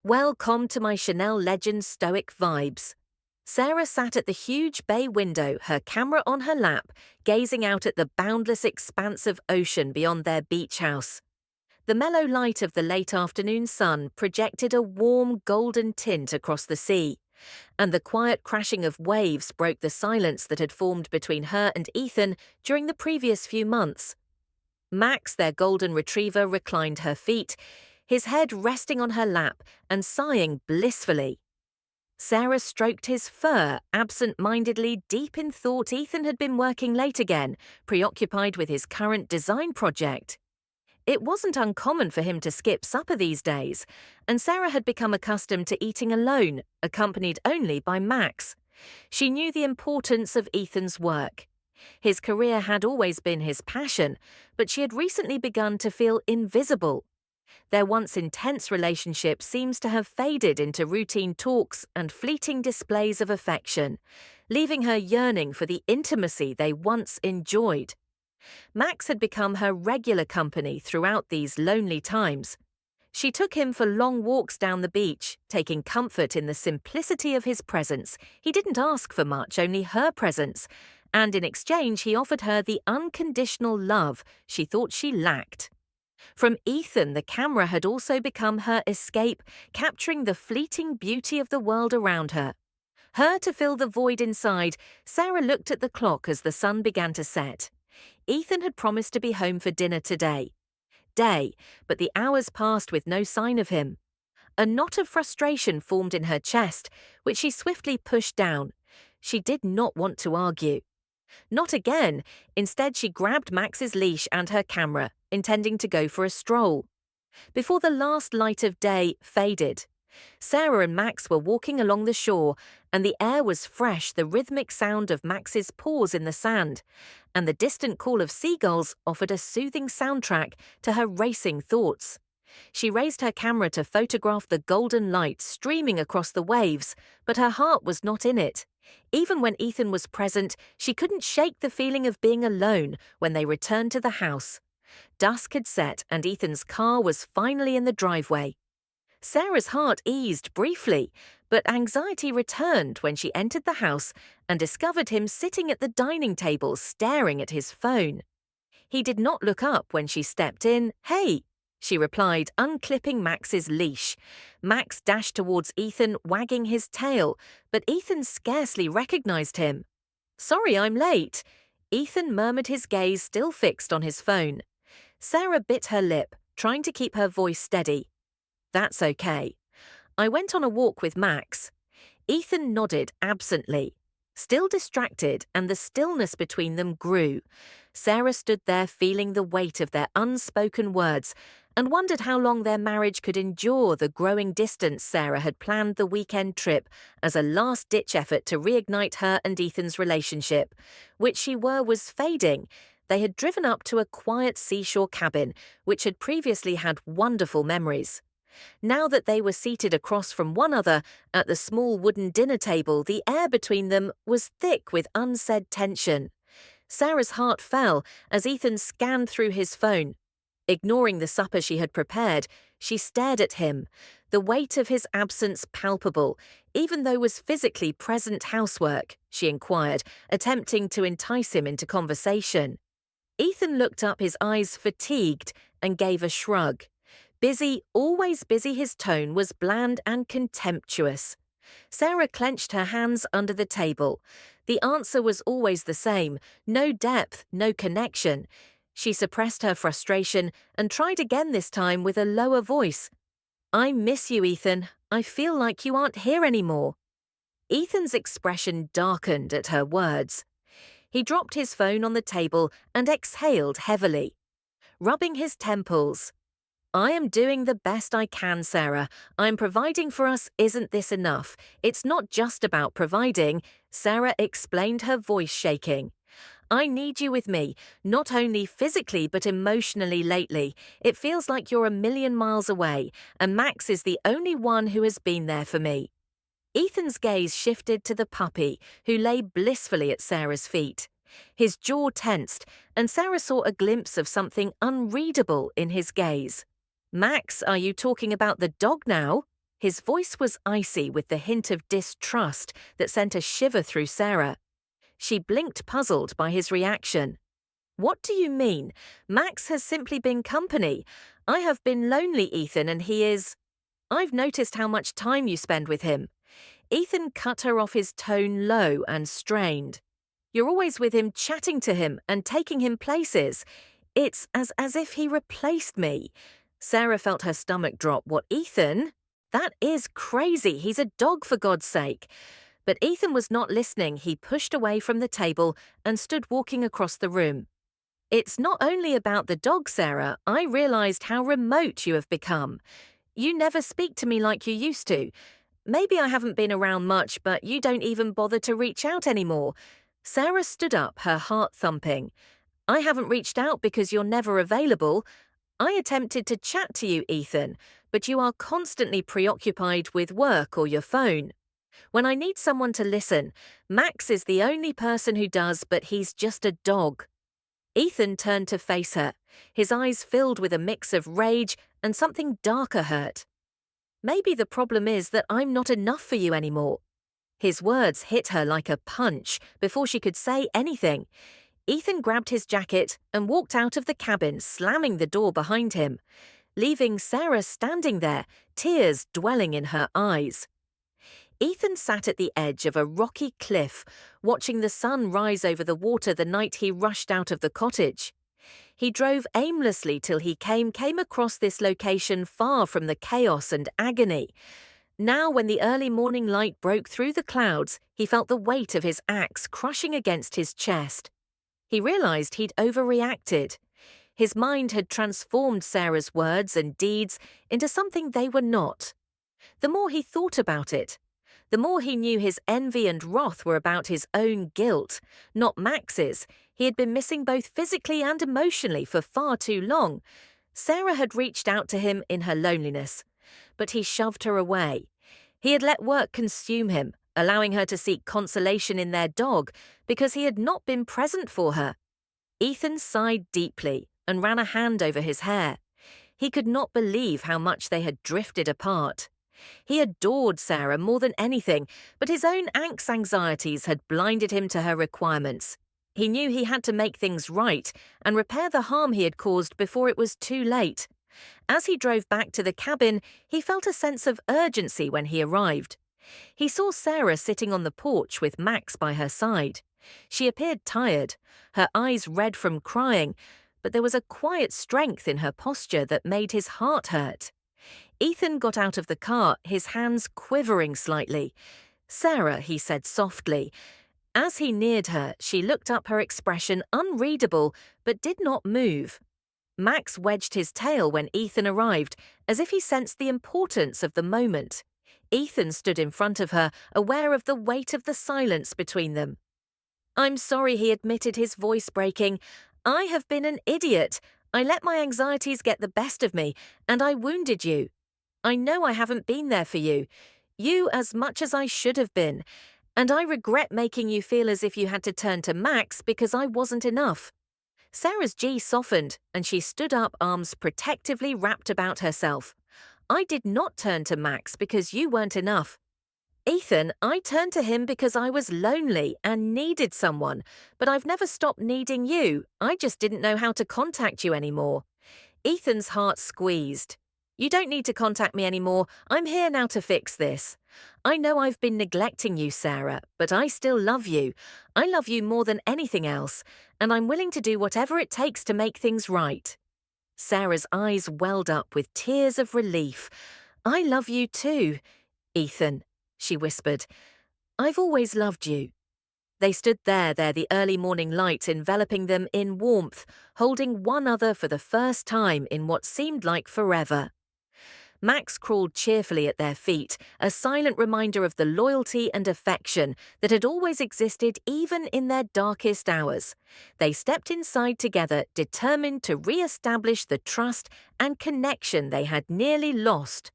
Welcome to my Chanel Legend stoic vibes. Sarah sat at the huge bay window, her camera on her lap, gazing out at the boundless expanse of ocean beyond their beach house. The mellow light of the late afternoon sun projected a warm golden tint across the sea, and the quiet crashing of waves broke the silence that had formed between her and Ethan during the previous few months. Max, their golden retriever, reclined her feet, his head resting on her lap and sighing blissfully. Sarah stroked his fur absent-mindedly, deep in thought Ethan had been working late again, preoccupied with his current design project. It wasn't uncommon for him to skip supper these days, and Sarah had become accustomed to eating alone, accompanied only by Max. She knew the importance of Ethan's work. His career had always been his passion, but she had recently begun to feel invisible. Their once intense relationship seems to have faded into routine talks and fleeting displays of affection, leaving her yearning for the intimacy they once enjoyed. Max had become her regular company throughout these lonely times. She took him for long walks down the beach, taking comfort in the simplicity of his presence. He didn't ask for much, only her presence, and in exchange he offered her the unconditional love she thought she lacked. From Ethan, the camera had also become her escape, capturing the fleeting beauty of the world around her. Her to fill the void inside, Sarah looked at the clock as the sun began to set. Ethan had promised to be home for dinner today. But the hours passed with no sign of him. A knot of frustration formed in her chest, which she swiftly pushed down. She did not want to argue. Not again. Instead, she grabbed Max's leash and her camera, intending to go for a stroll. Before the last light of day faded, Sarah and Max were walking along the shore, and the air was fresh, the rhythmic sound of Max's paws in the sand, and the distant call of seagulls offered a soothing soundtrack to her racing thoughts. She raised her camera to photograph the golden light streaming across the waves, but her heart was not in it. Even when Ethan was present, she couldn't shake the feeling of being alone when they returned to the house. Dusk had set and Ethan's car was finally in the driveway. Sarah's heart eased briefly, but anxiety returned when she entered the house and discovered him sitting at the dining table staring at his phone. He did not look up when she stepped in. "Hey," she replied, unclipping Max's leash. Max dashed towards Ethan, wagging his tail, but Ethan scarcely recognized him. "Sorry, I'm late," Ethan murmured, his gaze still fixed on his phone. Sarah bit her lip, trying to keep her voice steady. "That's okay. I went on a walk with Max." Ethan nodded absently, still distracted, and the stillness between them grew. Sarah stood there feeling the weight of their unspoken words and wondered how long their marriage could endure the growing distance. Sarah had planned the weekend trip as a last-ditch effort to reignite her and Ethan's relationship, which she was fading. They had driven up to a quiet seashore cabin, which had previously had wonderful memories. Now that they were seated across from one another at the small wooden dinner table, the air between them was thick with unsaid tension. Sarah's heart fell as Ethan scanned through his phone. Ignoring the supper she had prepared, she stared at him, the weight of his absence palpable. "Even though was physically present housework?" she inquired, attempting to entice him into conversation. Ethan looked up, his eyes fatigued, and gave a shrug. "Busy, always busy." His tone was bland and contemptuous. Sarah clenched her hands under the table. The answer was always the same: no depth, no connection. She suppressed her frustration and tried again, this time with a lower voice. "I miss you, Ethan. I feel like you aren't here anymore." Ethan's expression darkened at her words. He dropped his phone on the table and exhaled heavily, rubbing his temples. "I am doing the best I can, Sarah. I'm providing for us. Isn't this enough?" "It's not just about providing," Sarah explained, her voice shaking. "I need you with me, not only physically but emotionally lately. It feels like you're a million miles away, and Max is the only one who has been there for me." Ethan's gaze shifted to the puppy, who lay blissfully at Sarah's feet. His jaw tensed, and Sarah saw a glimpse of something unreadable in his gaze. "Max, are you talking about the dog now?" His voice was icy with the hint of distrust that sent a shiver through Sarah. She blinked, puzzled by his reaction. "What do you mean? Max has simply been company. I have been lonely, Ethan, and he is. I've noticed how much time you spend with him." Ethan cut her off, his tone low and strained. "You're always with him, chatting to him and taking him places. It's as if he replaced me." Sarah felt her stomach drop. "What, Ethan? That is crazy. He's a dog, for God's sake." But Ethan was not listening. He pushed away from the table and stood walking across the room. "It's not only about the dog, Sarah. I realized how remote you have become. You never speak to me like you used to. Maybe I haven't been around much, but you don't even bother to reach out anymore." Sarah stood up, her heart thumping. "I haven't reached out because you're never available. I attempted to chat to you, Ethan, but you are constantly preoccupied with work or your phone. When I need someone to listen, Max is the only person who does, but he's just a dog." Ethan turned to face her, his eyes filled with a mix of rage and something darker hurt. "Maybe the problem is that I'm not enough for you anymore." His words hit her like a punch before she could say anything. Ethan grabbed his jacket and walked out of the cabin, slamming the door behind him, leaving Sarah standing there, tears dwelling in her eyes. Ethan sat at the edge of a rocky cliff, watching the sun rise over the water the night he rushed out of the cottage. He drove aimlessly till he came across this location far from the chaos and agony. Now, when the early morning light broke through the clouds, he felt the weight of his axe crushing against his chest. He realized he'd overreacted. His mind had transformed Sarah's words and deeds into something they were not. The more he thought about it, the more he knew his envy and wrath were about his own guilt, not Max's. He had been missing both physically and emotionally for far too long. Sarah had reached out to him in her loneliness, but he shoved her away. He had let work consume him, allowing her to seek consolation in their dog because he had not been present for her. Ethan sighed deeply and ran a hand over his hair. He could not believe how much they had drifted apart. He adored Sarah more than anything, but his own anxieties had blinded him to her requirements. He knew he had to make things right and repair the harm he had caused before it was too late. As he drove back to the cabin, he felt a sense of urgency when he arrived. He saw Sarah sitting on the porch with Max by her side. She appeared tired, her eyes red from crying, but there was a quiet strength in her posture that made his heart hurt. Ethan got out of the car, his hands quivering slightly. "Sarah," he said softly. As he neared her, she looked up, her expression unreadable, but did not move. Max wedged his tail when Ethan arrived, as if he sensed the importance of the moment. Ethan stood in front of her, aware of the weight of the silence between them. "I'm sorry," he admitted, his voice breaking. "I have been an idiot. I let my anxieties get the best of me, and I wounded you. I know I haven't been there for you as much as I should have been, and I regret making you feel as if you had to turn to Max because I wasn't enough." Sarah's G softened, and she stood up, arms protectively wrapped about herself. "I did not turn to Max because you weren't enough. Ethan, I turned to him because I was lonely and needed someone, but I've never stopped needing you. I just didn't know how to contact you anymore." Ethan's heart squeezed. "You don't need to contact me anymore. I'm here now to fix this. I know I've been neglecting you, Sarah, but I still love you. I love you more than anything else, and I'm willing to do whatever it takes to make things right." Sarah's eyes welled up with tears of relief. "I love you too, Ethan," she whispered. "I've always loved you." They stood there, the early morning light enveloping them in warmth, holding one another for the first time in what seemed like forever. Max crawled cheerfully at their feet, a silent reminder of the loyalty and affection that had always existed even in their darkest hours. They stepped inside together, determined to re-establish the trust and connection they had nearly lost.